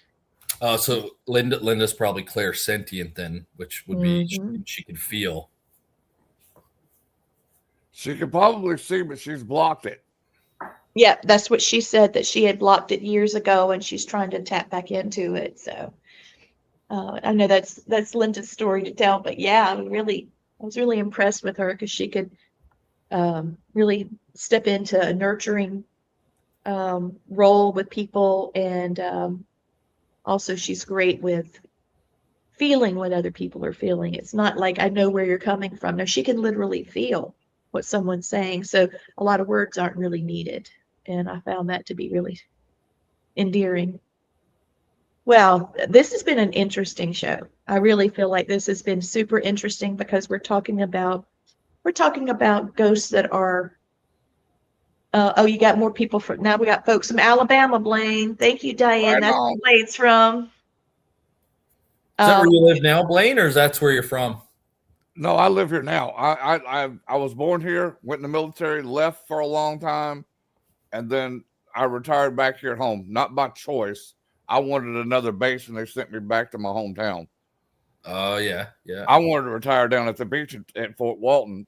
So Linda's probably clairsentient then, which would be she could feel. She could probably see, but she's blocked it. Yeah, that's what she said, that she had blocked it years ago and she's trying to tap back into it. So I know that's Linda's story to tell, but yeah, I was really impressed with her because she could really step into a nurturing role with people, and also she's great with feeling what other people are feeling. It's not like I know where you're coming from. No, she can literally feel what someone's saying. So a lot of words aren't really needed. And I found that to be really endearing. Well, this has been an interesting show. I really feel like this has been super interesting because we're talking about ghosts that are oh, you got more people from now. We got folks from Alabama, Blaine. Thank you, Diane. Right That's where on. Blaine's from. Is that where Um, you live now, Blaine, or is that where you're from? No, I live here now. I was born here, went in the military, left for a long time, and then I retired back here at home. Not by choice. I wanted another base, and they sent me back to my hometown. Oh yeah, yeah. I wanted to retire down at the beach at Fort Walton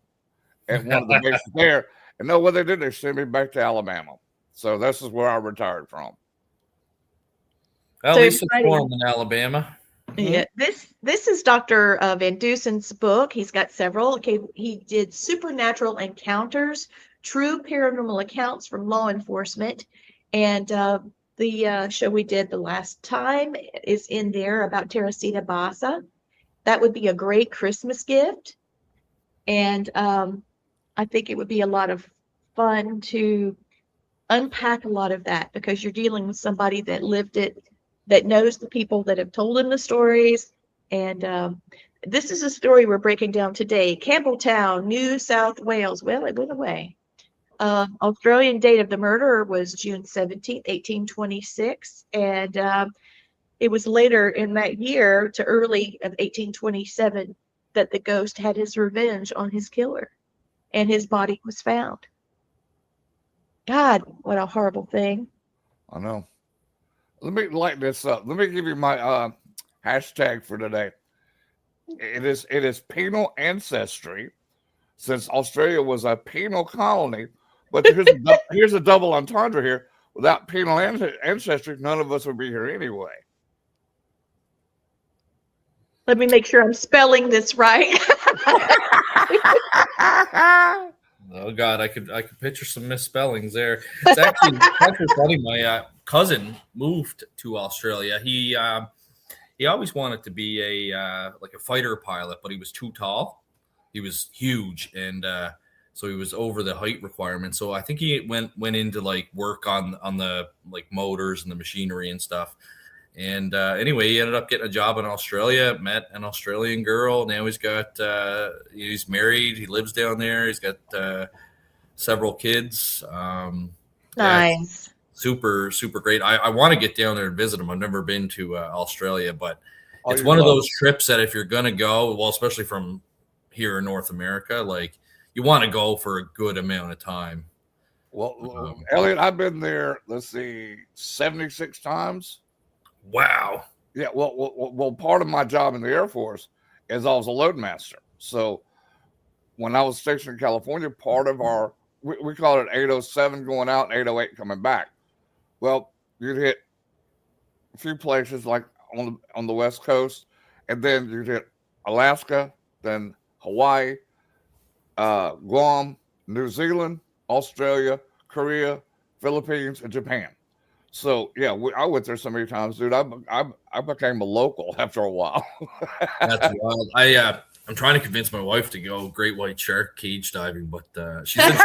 at one of the bases there. And no, what they did, they sent me back to Alabama. So this is where I retired from. Well, at So least it's everybody- warm in Alabama. yeah, this is Dr. Van Dusen's book. He's got several. Okay, he did Supernatural Encounters, True Paranormal Accounts from Law Enforcement, and the show we did the last time is in there about Teresita Basa. That would be a great Christmas gift, and I think it would be a lot of fun to unpack a lot of that because you're dealing with somebody that lived it, that knows the people that have told him the stories. And this is a story we're breaking down today. Campbelltown, New South Wales. Well, it went away. Australian date of the murder was June 17th, 1826. And it was later in that year to early of 1827 that the ghost had his revenge on his killer and his body was found. God, what a horrible thing. I know. Let me light this up. Let me give you my hashtag for today. It is penal ancestry, since Australia was a penal colony. But here's a double entendre here. Without penal ancestry, none of us would be here anyway. Let me make sure I'm spelling this right. Oh God, I could picture some misspellings there. It's actually funny. My cousin moved to Australia. He always wanted to be a like a fighter pilot, but he was too tall. He was huge, and so he was over the height requirement. So I think he went into like work on the like motors and the machinery and stuff. And anyway, he ended up getting a job in Australia, met an Australian girl. Now he's married. He lives down there. He's got several kids. Nice. Super, super great. I want to get down there and visit him. I've never been to Australia, but it's you one of love those trips that if you're going to go, well, especially from here in North America, like you want to go for a good amount of time. Well, Elliot, I've been there, let's see, 76 times. Wow. Yeah, well, part of my job in the Air Force is I was a loadmaster. So when I was stationed in California, part of our, we call it 807 going out and 808 coming back. Well, you'd hit a few places like on the West Coast, and then you'd hit Alaska, then Hawaii, Guam, New Zealand, Australia, Korea, Philippines, and Japan. So yeah, I went there so many times, dude. I became a local after a while. That's wild. I'm trying to convince my wife to go great white shark cage diving, but she said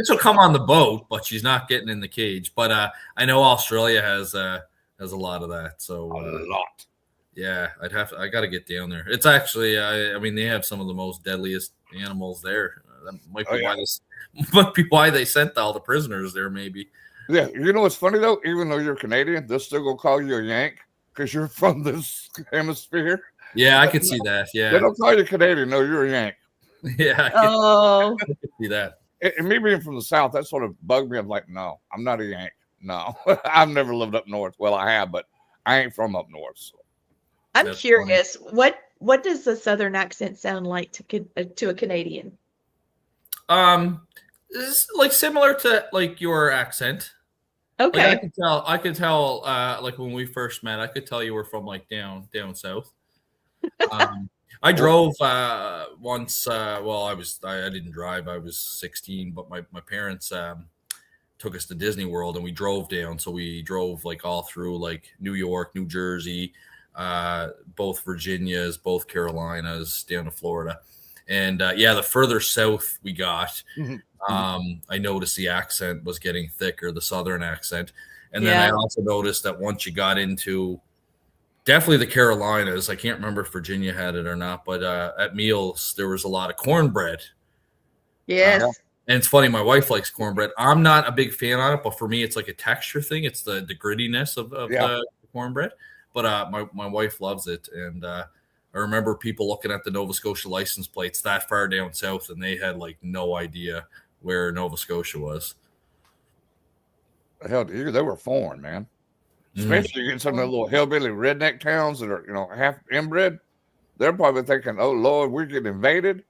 she'll come on the boat, but she's not getting in the cage. But I know Australia has a lot of that. So A lot. Yeah, I got to get down there. It's actually, I mean, they have some of the most deadliest animals there. That might be why they sent all the prisoners there, maybe. Yeah, you know what's funny though? Even though you're Canadian, they're still gonna call you a Yank because you're from this hemisphere. Yeah, I could see that. They Yeah, don't call you Canadian. No, you're a Yank. yeah, Oh, I could see that. And me being from the South, that sort of bugged me. I'm like, no, I'm not a Yank. No, I've never lived up north. Well, I have, but I ain't from up north. So. I'm That's curious. What does the Southern accent sound like to a Canadian? It's like similar to like your accent. Like Okay. I could tell like when we first met, I could tell you were from like down south. Um, I drove once. Well, I didn't drive. I was 16, but my parents took us to Disney World and we drove down. So we drove like all through like New York, New Jersey, both Virginias, both Carolinas, down to Florida. And yeah, the further south we got, I noticed the accent was getting thicker, the southern accent. And then I also noticed that once you got into definitely the Carolinas, I can't remember if Virginia had it or not, but at meals, there was a lot of cornbread. Yes. And it's funny, my wife likes cornbread. I'm not a big fan on it, but for me, it's like a texture thing. It's the grittiness of the cornbread. But my wife loves it. And I remember people looking at the Nova Scotia license plates that far down south, and they had like no idea where Nova Scotia was. Hell, they were foreign, man. Especially in some of the little hillbilly redneck towns that are, half inbred. They're probably thinking, "Oh Lord, we're getting invaded."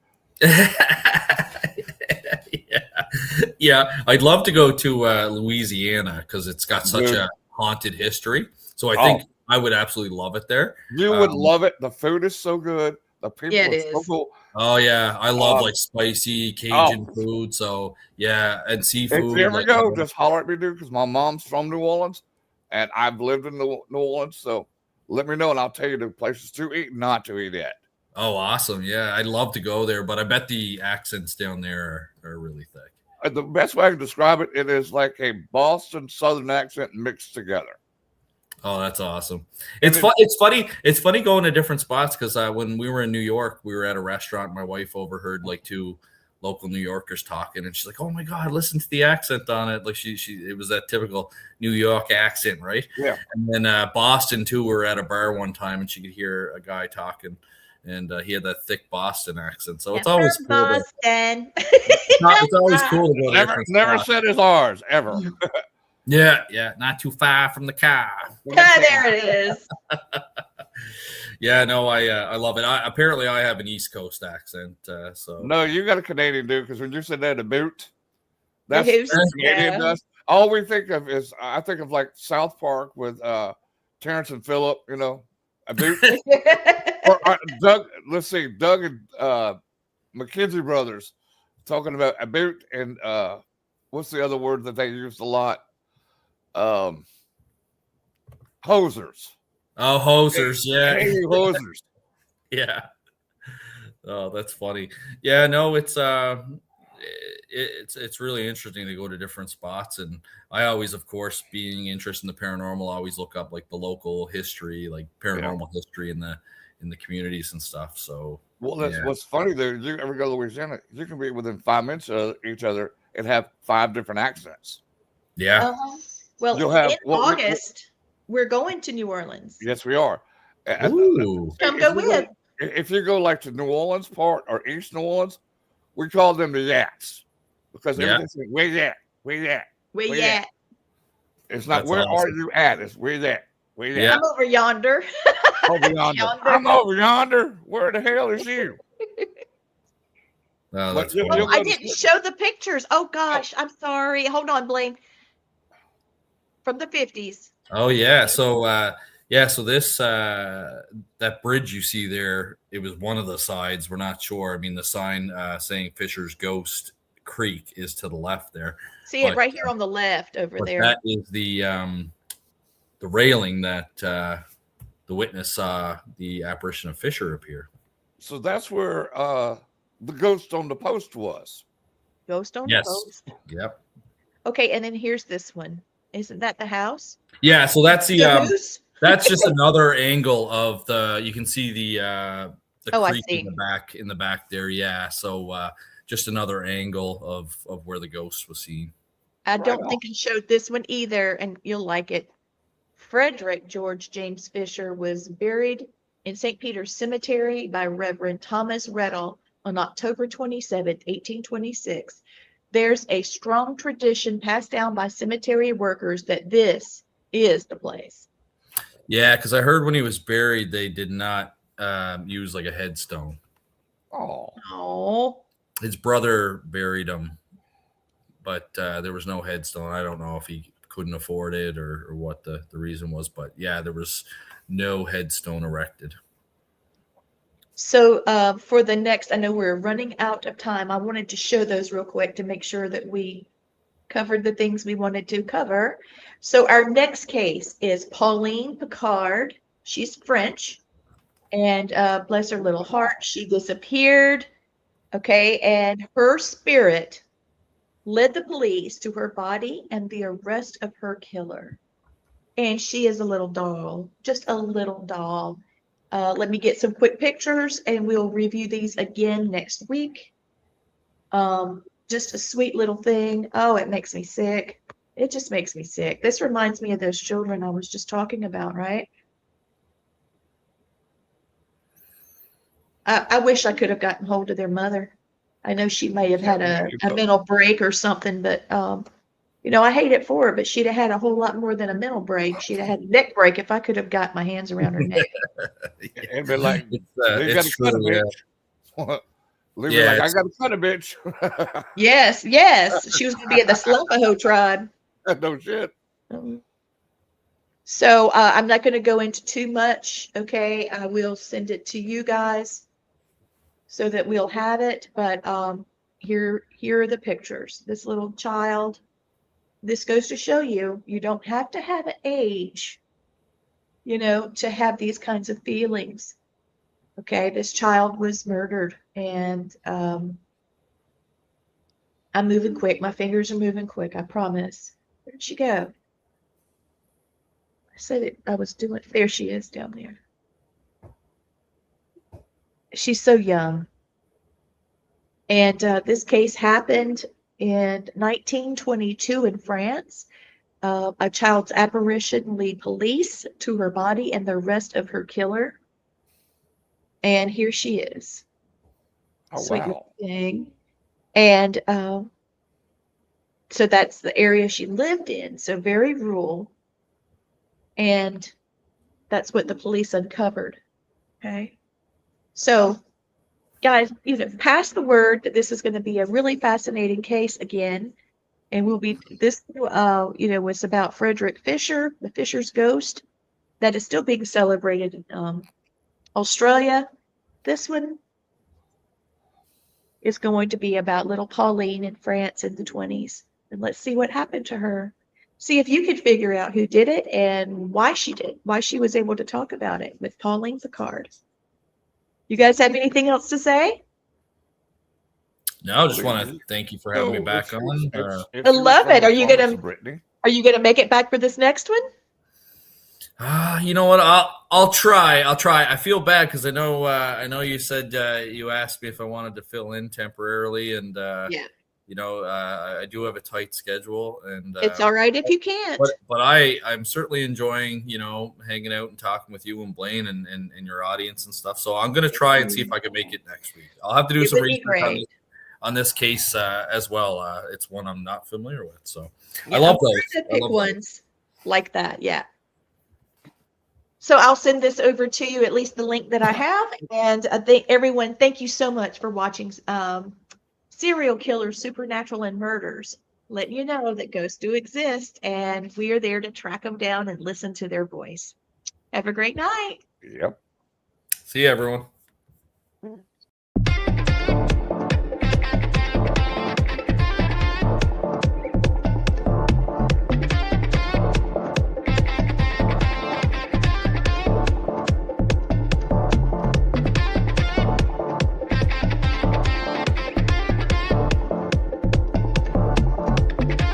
Yeah, I'd love to go to Louisiana because it's got such a haunted history. So I think I would absolutely love it there. You would love it. The food is so good. The people are so cool. Oh yeah, I love like spicy Cajun food. So yeah, and seafood. If you ever go, just holler at me, dude, because my mom's from New Orleans, and I've lived in New Orleans. So let me know, and I'll tell you the places to eat, not to eat at. Oh, awesome! Yeah, I'd love to go there, but I bet the accents down there are really thick. The best way I can describe it, it is like a Boston Southern accent mixed together. Oh, that's awesome. It's funny. It's funny going to different spots because when we were in New York, we were at a restaurant. My wife overheard like two local New Yorkers talking, and she's like, "Oh my God, listen to the accent on it!" Like it was that typical New York accent, right? Yeah. And then Boston too. We were at a bar one time, and she could hear a guy talking, and he had that thick Boston accent. So it's always cool. Boston. It's always cool to go. Never said it's ours ever. Yeah, not too far from the car. There it is. Yeah, no, I love it. Apparently, I have an East Coast accent. So no, you got a Canadian dude because when you said that, a boot, that's Canadian does. All we think of is I think of like South Park with Terrence and Phillip, a boot. or Doug. Let's see, Doug and McKenzie brothers talking about a boot and what's the other word that they used a lot? Hosers. Oh, hosers, yeah. Hey, hosers. Yeah. Oh, that's funny. Yeah, no, it's really interesting to go to different spots, and I always, of course, being interested in the paranormal, always look up like the local history, like paranormal history in the communities and stuff. So, well, that's what's funny though. You ever go to Louisiana? You can be within 5 minutes of each other and have 5 different accents. Yeah. Well, in August, we're going to New Orleans. Yes, we are. Ooh. Come go with. If you go like to New Orleans part or East New Orleans, we call them the Yats because everything's like, where you at? It's not where are you at? It's where you at? I'm over yonder. Over yonder. I'm over yonder. Where the hell is you? Oh, that's I didn't show the pictures. Oh gosh, I'm sorry. Hold on, Blaine. From the 50s. Oh yeah. So so this that bridge you see there, it was one of the sides. We're not sure. I mean, the sign saying Fisher's Ghost Creek is to the left there. See it right here on the left over there. That is the railing that the witness saw the apparition of Fisher appear. So that's where the ghost on the post was. Ghost on the post. Yep. Okay, and then here's this one. Isn't that the house? Yeah, so that's the that's just another angle of the. You can see the creek in the back there. Yeah, so just another angle of where the ghost was seen. I don't think I showed this one either, and you'll like it. Frederick George James Fisher was buried in St. Peter's Cemetery by Reverend Thomas Reddall on October 27, 1826. There's a strong tradition passed down by cemetery workers that this is the place. Yeah, because I heard when he was buried, they did not use like a headstone. Oh. Oh. His brother buried him but there was no headstone. I don't know if he couldn't afford it or what the reason was, but yeah, there was no headstone erected. So for the next, I know we're running out of time. I wanted to show those real quick to make sure that we covered the things we wanted to cover. So our next case is Pauline Picard. She's French, and bless her little heart, she disappeared. Okay, and her spirit led the police to her body and the arrest of her killer. And she is a little doll, just a little doll. Let me get some quick pictures and we'll review these again next week. Just a sweet little thing. Oh, it makes me sick. It just makes me sick. This reminds me of those children I was just talking about, right? I wish I could have gotten hold of their mother. I know she may have had a mental break or something, but I hate it for her, but she'd have had a whole lot more than a mental break. She'd have had a neck break if I could have got my hands around her neck. It'd be like, it's true, I got to cut a bitch. Yes. She was going to be in the Slapaho tribe. No shit. So I'm not going to go into too much. Okay. I will send it to you guys so that we'll have it. But here are the pictures. This little child. This goes to show you don't have to have an age, to have these kinds of feelings. Okay, this child was murdered, and I'm moving quick. My fingers are moving quick, I promise. Where did she go? I said it. I was doing. There she is down there. She's so young. And this case happened in 1922 in France. A child's apparition led police to her body and the arrest of her killer. And here she is. Oh, Sweet wow. thing. And so that's the area she lived in. So very rural. And that's what the police uncovered. Okay. So, guys, pass the word that this is going to be a really fascinating case again. And this was about Frederick Fisher, the Fisher's ghost, that is still being celebrated in Australia. This one is going to be about little Pauline in France in the 1920s. And let's see what happened to her. See if you can figure out who did it and why she was able to talk about it with Pauline Picard. You guys have anything else to say? No, I just want to thank you for having me back on. I love it. Are you gonna make it back for this next one? You know what? I'll try. I feel bad because I know you said you asked me if I wanted to fill in temporarily, and I do have a tight schedule, and it's all right if you can't. But I'm certainly enjoying hanging out and talking with you and Blaine and your audience and stuff. So I'm gonna try and see if I can make it next week. I'll have to do some research on this case as well. It's one I'm not familiar with, so I love those. Pick ones like that, yeah. So I'll send this over to you, at least the link that I have. And I think everyone, thank you so much for watching Serial Killers, Supernatural, and Murders. Letting you know that ghosts do exist, and we are there to track them down and listen to their voice. Have a great night. Yep. See you, everyone.